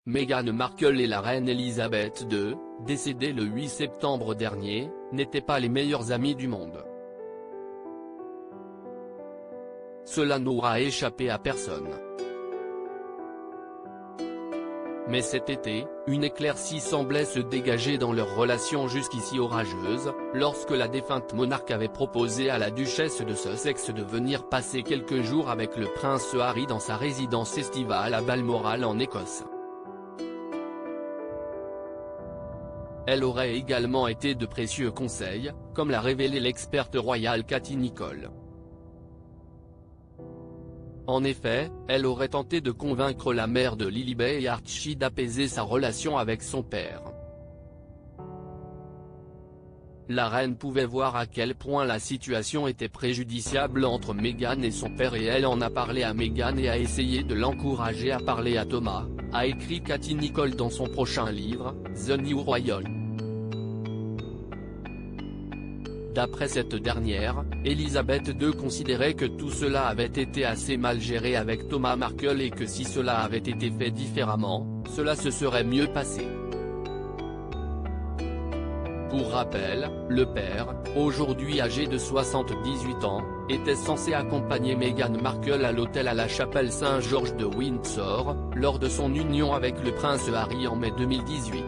Meghan Markle et la reine Elisabeth II, décédée le 8 septembre dernier, n'étaient pas les meilleurs amis du monde. Cela n'aura échappé à personne. Mais cet été, une éclaircie semblait se dégager dans leur relation jusqu'ici orageuse, lorsque la défunte monarque avait proposé à la duchesse de Sussex de venir passer quelques jours avec le prince Harry dans sa résidence estivale à Balmoral en Écosse. Elle aurait également été de précieux conseils, comme l'a révélé l'experte royale Katie Nicholl. En effet, elle aurait tenté de convaincre la mère de Lilibet et Archie d'apaiser sa relation avec son père. La reine pouvait voir à quel point la situation était préjudiciable entre Meghan et son père et elle en a parlé à Meghan et a essayé de l'encourager à parler à Thomas, a écrit Katie Nicholl dans son prochain livre, The New Royal. D'après cette dernière, Elisabeth II considérait que tout cela avait été assez mal géré avec Thomas Markle et que si cela avait été fait différemment, cela se serait mieux passé. Pour rappel, le père, aujourd'hui âgé de 78 ans, était censé accompagner Meghan Markle à l'hôtel à la chapelle Saint-Georges de Windsor, lors de son union avec le prince Harry en mai 2018.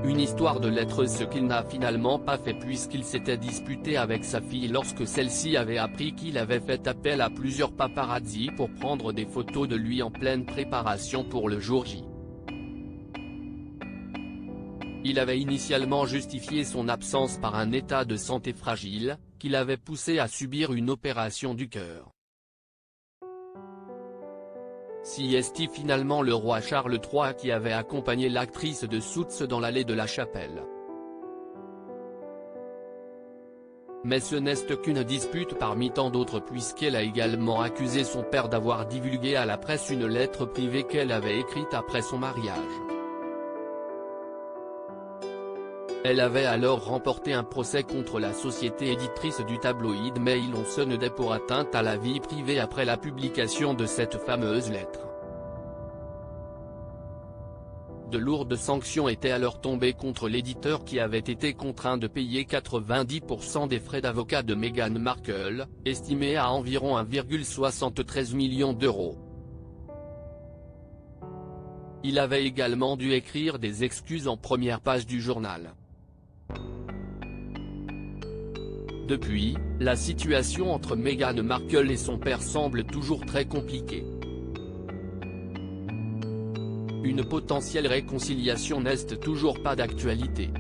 Une histoire de lettres, ce qu'il n'a finalement pas fait puisqu'il s'était disputé avec sa fille lorsque celle-ci avait appris qu'il avait fait appel à plusieurs paparazzi pour prendre des photos de lui en pleine préparation pour le jour J. Il avait initialement justifié son absence par un état de santé fragile, qui l'avait poussé à subir une opération du cœur. Si est finalement le roi Charles III qui avait accompagné l'actrice de Suits dans l'allée de la chapelle. Mais ce n'est qu'une dispute parmi tant d'autres puisqu'elle a également accusé son père d'avoir divulgué à la presse une lettre privée qu'elle avait écrite après son mariage. Elle avait alors remporté un procès contre la société éditrice du tabloïd Mail on Sunday pour atteinte à la vie privée après la publication de cette fameuse lettre. De lourdes sanctions étaient alors tombées contre l'éditeur qui avait été contraint de payer 90% des frais d'avocat de Meghan Markle, estimés à environ 1,73 million d'euros. Il avait également dû écrire des excuses en première page du journal. Depuis, la situation entre Meghan Markle et son père semble toujours très compliquée. Une potentielle réconciliation n'est toujours pas d'actualité.